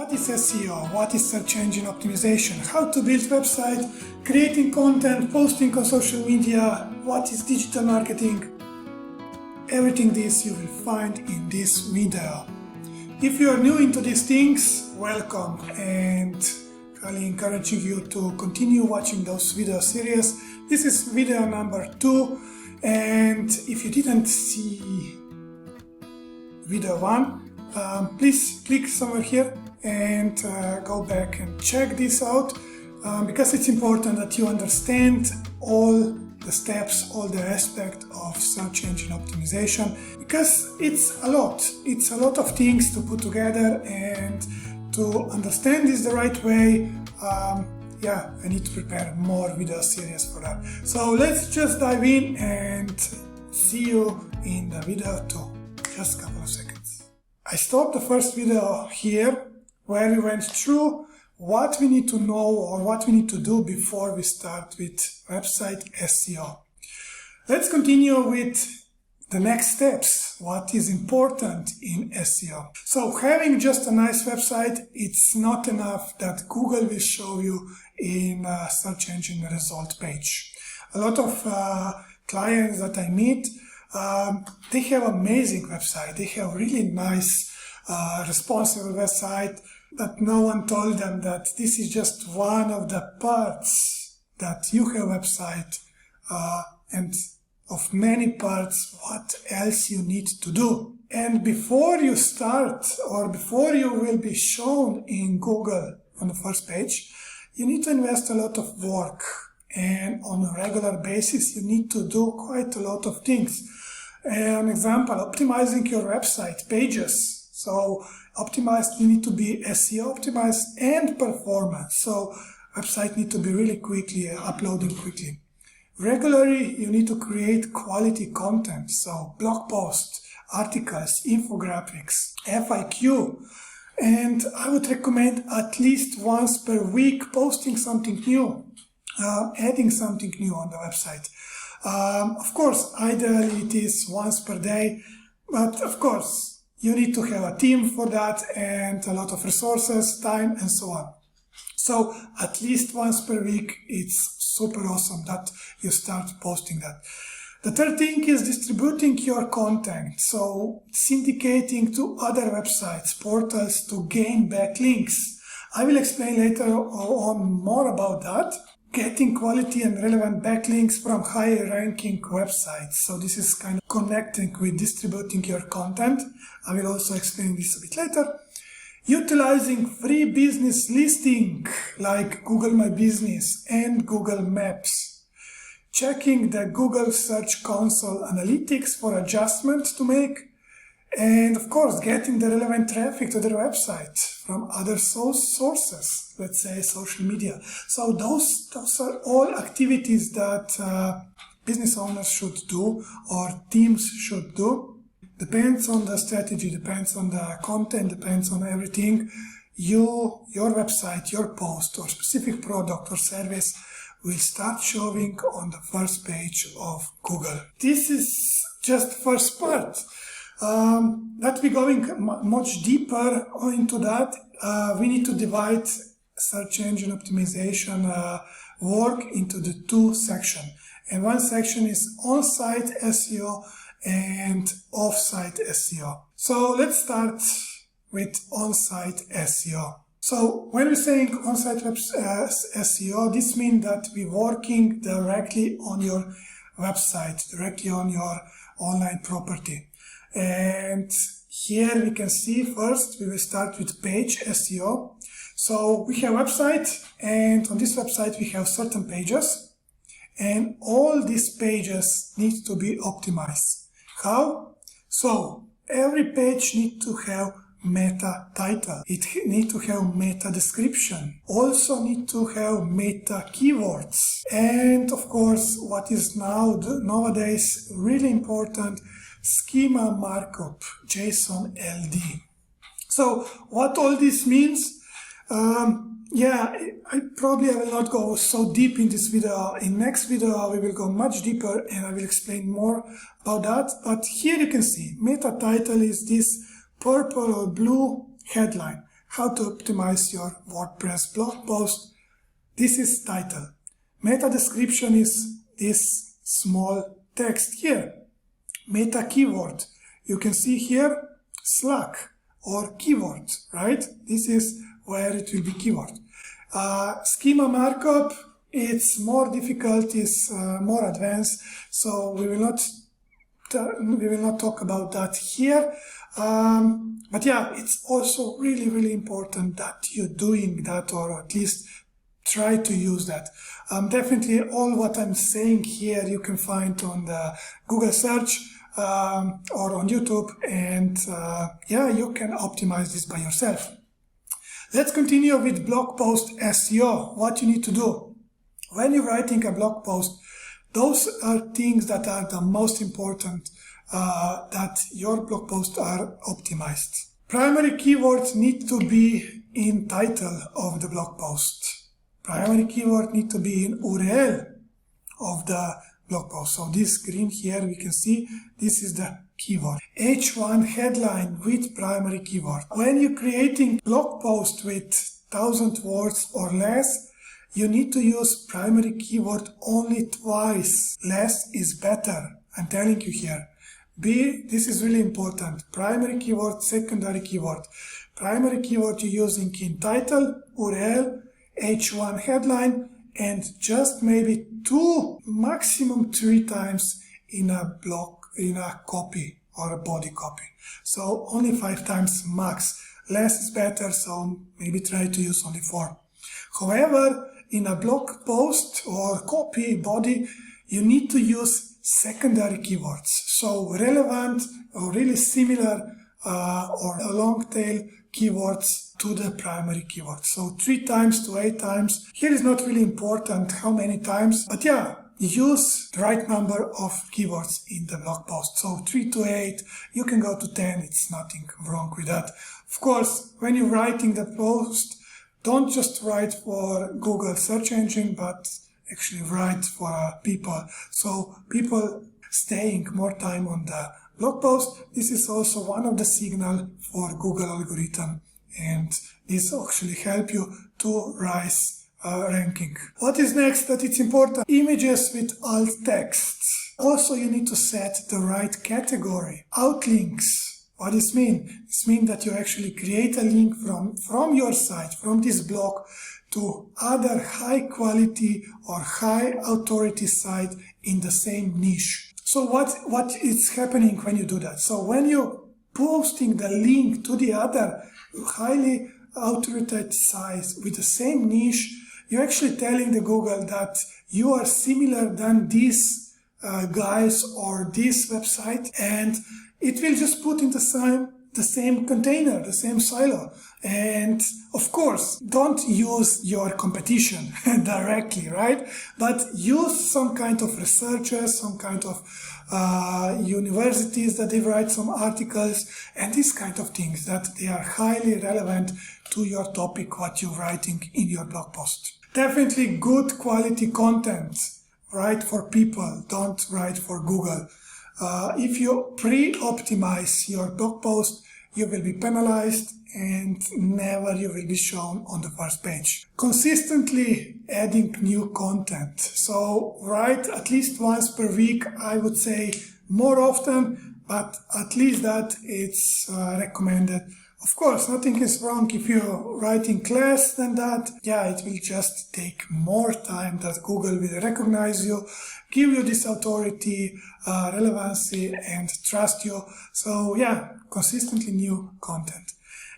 What is SEO? What is search engine optimization? How to build website, creating content, posting on social media, what is digital marketing? Everything this you will find in this video. If you are new into these things, welcome, and highly encouraging you to continue watching those video series. This is video number 2, and if you didn't see video 1, please click somewhere here and go back and check this out, because it's important that you understand all the steps, all the aspects of search engine optimization, because it's a lot of things to put together, and to understand this the right way, I need to prepare more video series for that. So let's just dive in and see you in the video 2. Just a couple of seconds. I stopped the first video here where we went through what we need to know or what we need to do before we start with website SEO. Let's continue with the next steps. What is important in SEO? So having just a nice website, it's not enough that Google will show you in a search engine result page. A lot of clients that I meet, they have amazing website. They have really nice, responsive website, but no one told them that this is just one of the parts that you have website, and of many parts what else you need to do. And before you start, or before you will be shown in Google on the first page, you need to invest a lot of work, and on a regular basis you need to do quite a lot of things. An example, optimizing your website pages. So optimized, you need to be SEO optimized and performance. So website need to be really quickly, uploading quickly. Regularly, you need to create quality content. So blog posts, articles, infographics, FAQ. And I would recommend at least once per week posting something new, adding something new on the website. Of course, ideally it is once per day, but of course, you need to have a team for that and a lot of resources, time, and so on. So at least once per week, it's super awesome that you start posting that. The third thing is distributing your content. So syndicating to other websites, portals to gain backlinks. I will explain later on more about that. Getting quality and relevant backlinks from higher ranking websites. So this is kind of connecting with distributing your content. I will also explain this a bit later. Utilizing free business listing like Google My Business and Google Maps. Checking the Google Search Console analytics for adjustments to make. And of course, getting the relevant traffic to their website from other sources, let's say social media. So those are all activities that business owners should do or teams should do. Depends on the strategy, depends on the content, depends on everything. Your website, your post or specific product or service will start showing on the first page of Google. This is just first part. That we're going much deeper into that. We need to divide search engine optimization work into the 2 sections. And one section is on-site SEO and off-site SEO. So let's start with on-site SEO. So when we're saying on-site SEO, this means that we're working directly on your website, directly on your online property. And here we can see first we will start with page SEO. So we have a website, and on this website we have certain pages, and all these pages need to be optimized. How? So every page needs to have meta title. It needs to have meta description. Also need to have meta keywords. And of course, what is nowadays really important, schema markup, JSON LD. So what all this means? I will not go so deep in this video. In next video, we will go much deeper and I will explain more about that. But here you can see meta title is this purple or blue headline. how to optimize your WordPress blog post. This is title. Meta description is this small text here. Meta keyword. You can see here Slack or keyword, right? This is where it will be keyword. Schema markup, it's more difficult, it's more advanced, so we will not talk about that here. But yeah, it's also really important that you're doing that, or at least try to use that. Definitely all what I'm saying here you can find on the Google search or on YouTube, and yeah, you can optimize this by yourself. Let's continue with blog post SEO. What you need to do when you're writing a blog post, those are things that are the most important, that your blog posts are optimized. Primary keywords need to be in title of the blog post. Primary keyword need to be in URL of the blog post. So this green here, we can see this is the keyword. H1 headline with primary keyword. When you're creating blog post with 1,000 words or less, you need to use primary keyword only twice. Less is better. I'm telling you here. This is really important. Primary keyword, secondary keyword. Primary keyword you're using in title, URL, H1 headline, and just maybe 2, maximum 3 times in a blog, in a copy or a body copy. So only 5 times max. Less is better, so maybe try to use only 4. However, in a blog post or copy body, you need to use secondary keywords. So relevant or really similar or a long tail keywords to the primary keyword. So 3 times to 8 times. Here is not really important how many times, but yeah, use the right number of keywords in the blog post. So 3 to 8, you can go to 10, it's nothing wrong with that. Of course, when you're writing the post, don't just write for Google search engine, but actually write for people. So people staying more time on the blog post. This is also one of the signal for Google algorithm, and this actually help you to rise ranking. What is next that it's important? Images with alt text. Also you need to set the right category. Outlinks. What does this mean? This means that you actually create a link from your site, from this blog, to other high quality or high authority site in the same niche. So what is happening when you do that? So when you're posting the link to the other highly authoritative sites with the same niche, you're actually telling the Google that you are similar than these guys or this website, and it will just put in the same container, the same silo. And of course, don't use your competition directly, right? But use some kind of researchers, some kind of universities that they write some articles and these kind of things that they are highly relevant to your topic, what you're writing in your blog post. Definitely good quality content. Write for people, don't write for Google. If you pre-optimize your blog post, you will be penalized and never you will be shown on the first page. Consistently adding new content. So write at least once per week, I would say more often, but at least that it's recommended. Of course, nothing is wrong if you're writing less than that. Yeah, it will just take more time that Google will recognize you, give you this authority, relevancy, and trust you. So yeah, consistently new content.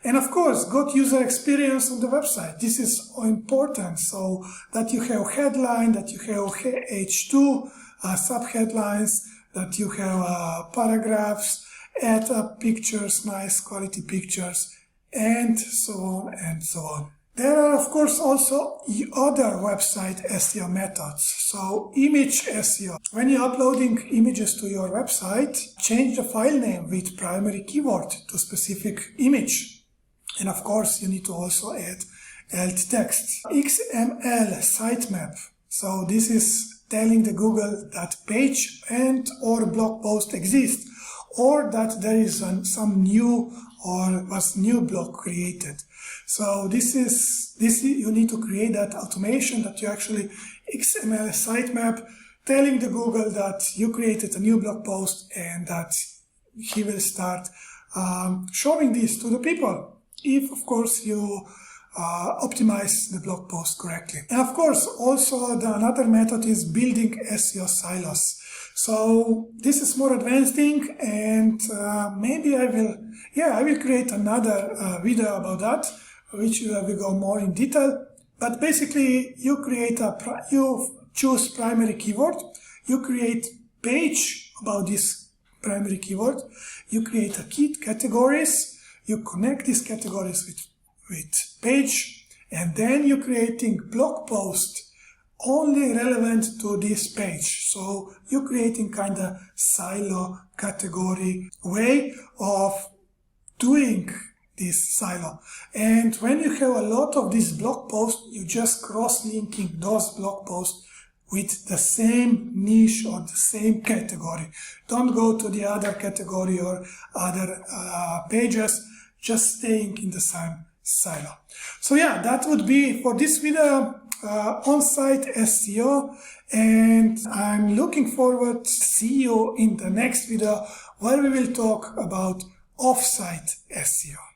And of course, good user experience on the website. This is important, so that you have headline, that you have H2, sub-headlines, that you have paragraphs, add up pictures, nice quality pictures, and so on and so on. There are, of course, also other website SEO methods. So image SEO. When you're uploading images to your website, change the file name with primary keyword to specific image. And of course, you need to also add alt text. XML sitemap. So this is telling the Google that page and or blog post exist, or that there is some new or was new blog created. So you need to create that automation that you actually XML a sitemap telling the Google that you created a new blog post and that he will start showing this to the people, if of course you optimize the blog post correctly. And of course also another method is building SEO silos. So this is more advanced thing, and maybe I will create another video about that, which will go more in detail. But basically you choose primary keyword, you create page about this primary keyword, you create a key categories, you connect these categories with page, and then you're creating blog post only relevant to this page. So you're creating kind of silo category way of doing this silo. And when you have a lot of these blog posts, you just cross-linking those blog posts with the same niche or the same category. Don't go to the other category or other pages, just staying in the same silo. So yeah, that would be for this video, on-site SEO, and I'm looking forward to see you in the next video where we will talk about off-site SEO.